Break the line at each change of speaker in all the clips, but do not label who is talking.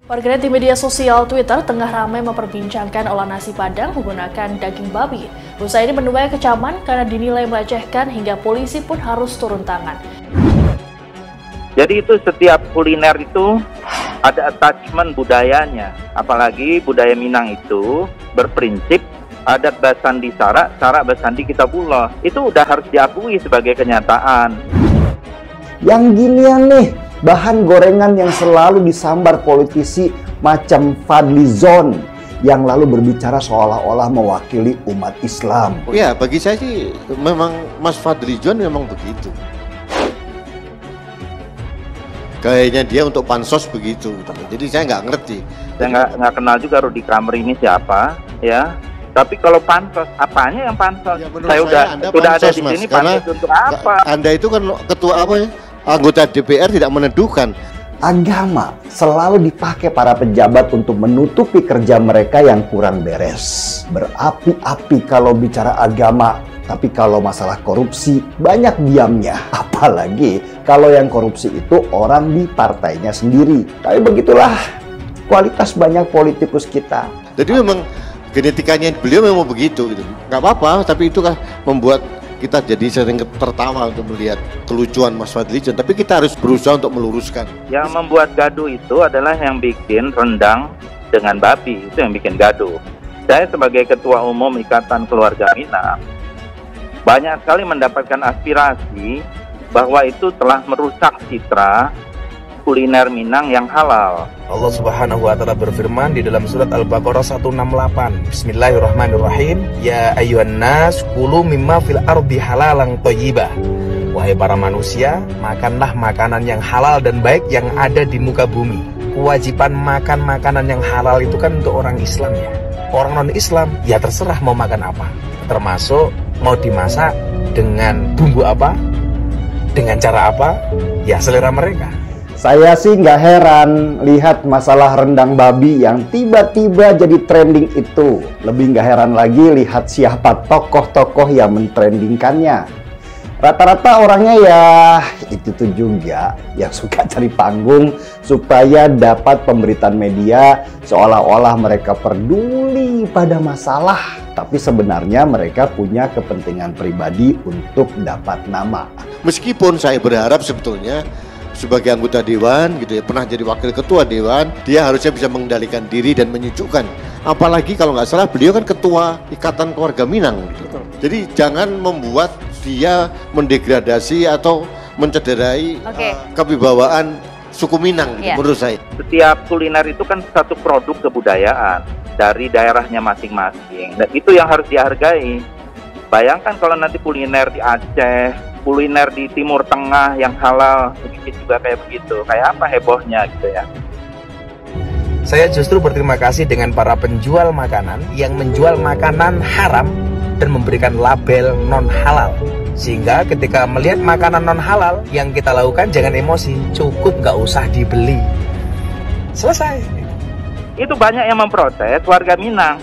Warganet di media sosial Twitter tengah ramai memperbincangkan olah nasi Padang menggunakan daging babi. Usaha ini menuai kecaman karena dinilai melecehkan hingga polisi pun harus turun tangan.
Jadi itu setiap kuliner itu ada attachment budayanya. Apalagi budaya Minang itu berprinsip adat basandi sara, sara basandi kitabullah. Itu udah harus diakui sebagai kenyataan.
Yang ginian nih, bahan gorengan yang selalu disambar politisi macam Fadly Zon yang lalu berbicara seolah-olah mewakili umat Islam.
Ya, bagi saya sih memang Mas Fadly Zon memang begitu. Kayaknya dia untuk pansos begitu. Jadi saya nggak ngerti.
Saya nggak kenal juga Rudy Kramer ini siapa, ya. Tapi kalau pansos, apanya yang pansos?
Ya,
saya udah ada di sini, pansos untuk apa?
Anda itu kan ketua apa ya? Anggota DPR tidak meneduhkan.
Agama selalu dipakai para pejabat untuk menutupi kerja mereka yang kurang beres. Berapi-api kalau bicara agama, tapi kalau masalah korupsi banyak diamnya. Apalagi kalau yang korupsi itu orang di partainya sendiri. Tapi begitulah kualitas banyak politikus kita.
Jadi memang genetikanya beliau memang begitu gitu. Nggak apa-apa, tapi itu kan membuat kita jadi sering tertawa untuk melihat kelucuan Mas Fadly Zon, tapi kita harus berusaha untuk meluruskan.
Yang membuat gaduh itu adalah yang bikin rendang dengan babi, itu yang bikin gaduh. Saya sebagai Ketua Umum Ikatan Keluarga Minang, banyak sekali mendapatkan aspirasi bahwa itu telah merusak citra kuliner Minang yang halal.
Allah Subhanahu wa taala berfirman di dalam surat Al-Baqarah 168. Bismillahirrahmanirrahim. Ya ayyuhan nas kulu mimma fil ardi halalan thayyibah. Wahai para manusia, makanlah makanan yang halal dan baik yang ada di muka bumi. Kewajiban makan makanan yang halal itu kan untuk orang Islam ya. Orang non-Islam ya terserah mau makan apa. Termasuk mau dimasak dengan bumbu apa, dengan cara apa, ya selera mereka.
Saya sih nggak heran lihat masalah rendang babi yang tiba-tiba jadi trending itu. Lebih nggak heran lagi lihat siapa tokoh-tokoh yang mentrendingkannya. Rata-rata orangnya ya itu juga yang suka cari panggung supaya dapat pemberitaan media seolah-olah mereka peduli pada masalah. Tapi sebenarnya mereka punya kepentingan pribadi untuk dapat nama.
Meskipun saya berharap sebetulnya sebagai anggota dewan gitu ya, pernah jadi wakil ketua dewan, dia harusnya bisa mengendalikan diri dan menyejukkan. Apalagi kalau nggak salah beliau kan ketua Ikatan Keluarga Minang gitu. Jadi jangan membuat dia mendegradasi atau mencederai kewibawaan suku Minang gitu, menurut saya.
Setiap kuliner itu kan satu produk kebudayaan dari daerahnya masing-masing, dan itu yang harus dihargai. Bayangkan kalau nanti kuliner di Aceh, kuliner di Timur Tengah yang halal, sedikit juga kayak begitu. Kayak apa hebohnya gitu ya.
Saya justru berterima kasih dengan para penjual makanan yang menjual makanan haram dan memberikan label non halal. Sehingga ketika melihat makanan non halal, yang kita lakukan jangan emosi, cukup nggak usah dibeli. Selesai. Itu
banyak yang memprotes warga Minang.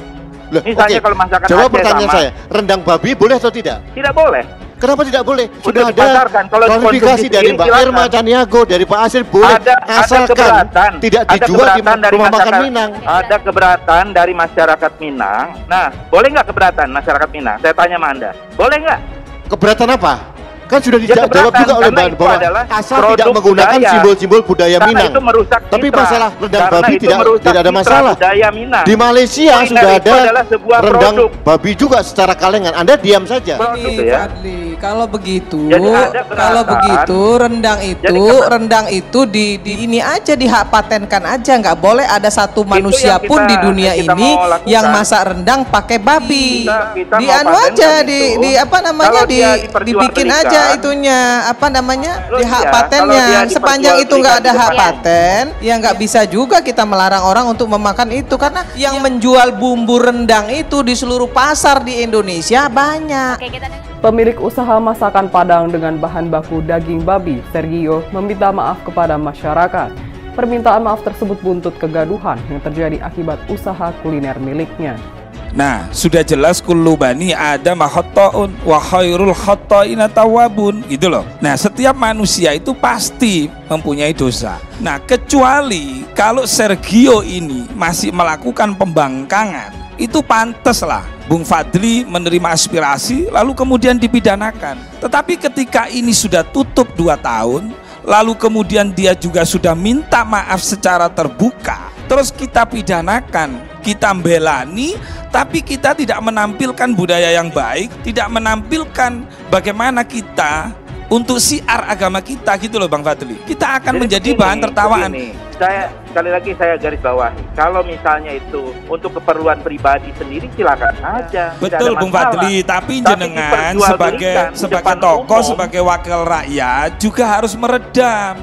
Misalnya kalau masakan
jawab
Aceh
pertanyaan
sama,
saya, rendang babi boleh atau tidak?
Tidak boleh.
Kenapa tidak boleh? Sudah ada klarifikasi dari Mbak Irma Caniago, dari Pak Asir, boleh asalkan tidak dijual di rumah makan Minang.
Ada keberatan dari masyarakat Minang. Nah, boleh nggak keberatan masyarakat Minang? Saya tanya sama Anda, boleh nggak?
Keberatan apa? Kan sudah dijawab juga oleh Mbak bahwa asal tidak menggunakan simbol-simbol budaya Minang. Tapi masalah rendang babi tidak ada masalah. Di Malaysia sudah ada rendang babi juga secara kalengan. Anda diam saja.
Fadly, kalau begitu rendang itu di ini aja dihak patenkan aja, nggak boleh ada satu manusia pun di dunia ini yang masak rendang pakai babi. Di anu aja di apa namanya dibikin aja itunya apa namanya di hak patennya. Sepanjang itu nggak ada hak paten ya nggak bisa juga kita melarang orang untuk memakan itu, karena yang menjual bumbu rendang itu di seluruh pasar di Indonesia banyak.
Pemilik usaha masakan Padang dengan bahan baku daging babi, Sergio, meminta maaf kepada masyarakat. Permintaan maaf tersebut buntut kegaduhan yang terjadi akibat usaha kuliner miliknya.
Nah, sudah jelas kullu bani Adam khata'un wa khairul khata'ina tawwabun, gitu loh. Nah, setiap manusia itu pasti mempunyai dosa. Nah, kecuali kalau Sergio ini masih melakukan pembangkangan, itu pantas lah Bung Fadli menerima aspirasi lalu kemudian dipidanakan. Tetapi ketika ini sudah tutup 2 tahun, lalu kemudian dia juga sudah minta maaf secara terbuka, terus kita pidanakan, kita belani, tapi kita tidak menampilkan budaya yang baik, tidak menampilkan bagaimana kita untuk siar agama kita, gitu loh Bang Fadli. Kita akan menjadi bahan tertawaan.
Sekali lagi saya garis bawahi, kalau misalnya itu untuk keperluan pribadi sendiri silakan saja.
Betul Bung Fadli, tapi jenengan sebagai tokoh, sebagai wakil rakyat juga harus meredam.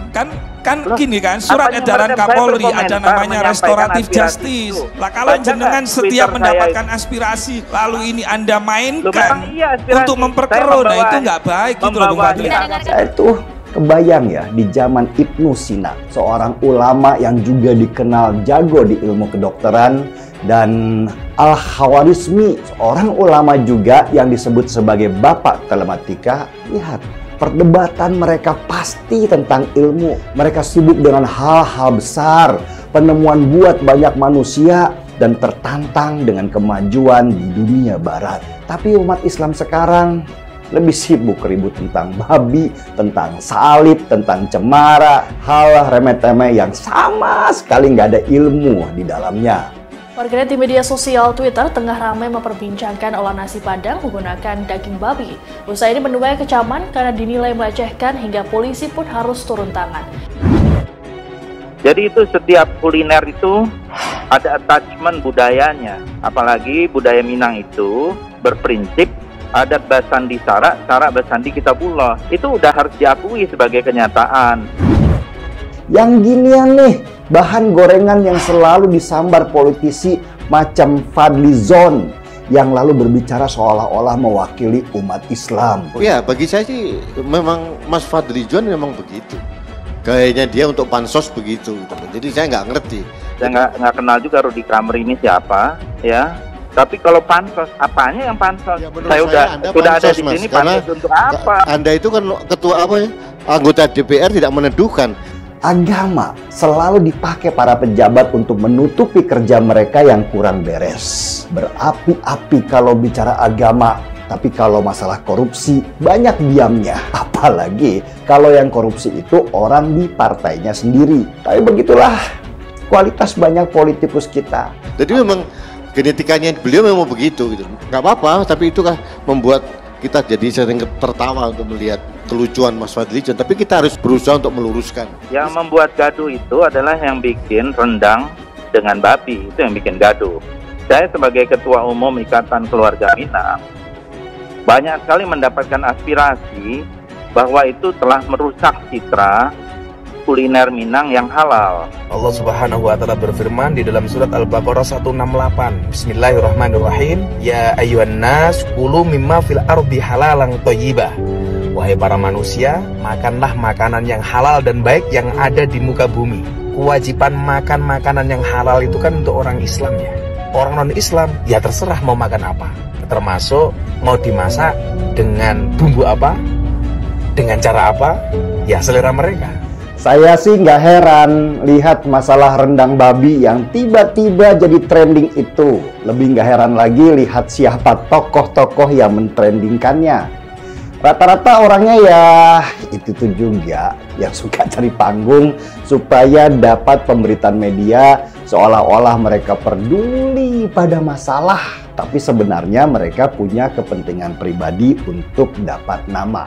Kan gini kan, surat edaran Kapolri ada namanya restoratif justice. Lah kalau jenengan setiap mendapatkan aspirasi lalu ini Anda mainkan untuk memperkeruh, nah itu nggak baik gitu loh Bung Fadli.
Saya tuh kebayang ya di zaman Ibnu Sina, seorang ulama yang juga dikenal jago di ilmu kedokteran, dan Al-Khawarizmi, seorang ulama juga yang disebut sebagai bapak telematika. Lihat, perdebatan mereka pasti tentang ilmu. Mereka sibuk dengan hal-hal besar, penemuan buat banyak manusia, dan tertantang dengan kemajuan di dunia barat. Tapi umat Islam sekarang lebih sibuk ribut tentang babi, tentang salib, tentang cemara, hal remeh-temeh yang sama sekali nggak ada ilmu di dalamnya.
Warganet di media sosial Twitter tengah ramai memperbincangkan olah nasi Padang menggunakan daging babi. Usaha ini menuai kecaman karena dinilai melecehkan hingga polisi pun harus turun tangan.
Jadi itu setiap kuliner itu ada attachment budayanya. Apalagi budaya Minang itu berprinsip adat basandi sara basandi kitabullah. Itu udah harus diakui sebagai kenyataan.
Yang ginian nih, bahan gorengan yang selalu disambar politisi macam Fadli Zon yang lalu berbicara seolah-olah mewakili umat Islam.
Ya, bagi saya sih memang Mas Fadli Zon memang begitu. Gayanya dia untuk pansos begitu. Jadi saya nggak ngerti.
Saya nggak kenal juga Rudi Kramer ini siapa, ya. Tapi kalau pansos, apanya yang pansos? Ya, saya sudah ada di sini, pansos untuk apa?
Anda itu kan ketua apa ya? Anggota DPR tidak menentukan.
Agama selalu dipakai para pejabat untuk menutupi kerja mereka yang kurang beres. Berapi-api kalau bicara agama, tapi kalau masalah korupsi banyak diamnya. Apalagi kalau yang korupsi itu orang di partainya sendiri. Tapi begitulah kualitas banyak politikus kita.
Jadi memang genetikanya beliau memang begitu gitu. Nggak apa-apa, tapi itu kan membuat kita jadi sering tertawa untuk melihat kelucuan Mas Fadli Zon, tapi kita harus berusaha untuk meluruskan.
Yang membuat gaduh itu adalah yang bikin rendang dengan babi, itu yang bikin gaduh. Saya sebagai Ketua Umum Ikatan Keluarga Minang banyak sekali mendapatkan aspirasi bahwa itu telah merusak citra kuliner Minang yang halal.
Allah Subhanahu wa taala berfirman di dalam surat Al-Baqarah 168. Bismillahirrahmanirrahim. Ya ayyuhan nas kulu mimma fil ardi halalan thayyibah. Wahai para manusia, makanlah makanan yang halal dan baik yang ada di muka bumi. Kewajiban makan makanan yang halal itu kan untuk orang Islam ya. Orang non-Islam ya terserah mau makan apa. Termasuk mau dimasak dengan bumbu apa, dengan cara apa, ya selera mereka.
Saya sih nggak heran lihat masalah rendang babi yang tiba-tiba jadi trending itu. Lebih nggak heran lagi lihat siapa tokoh-tokoh yang mentrendingkannya. Rata-rata orangnya ya itu juga yang suka cari panggung supaya dapat pemberitaan media seolah-olah mereka peduli pada masalah. Tapi sebenarnya mereka punya kepentingan pribadi untuk dapat nama.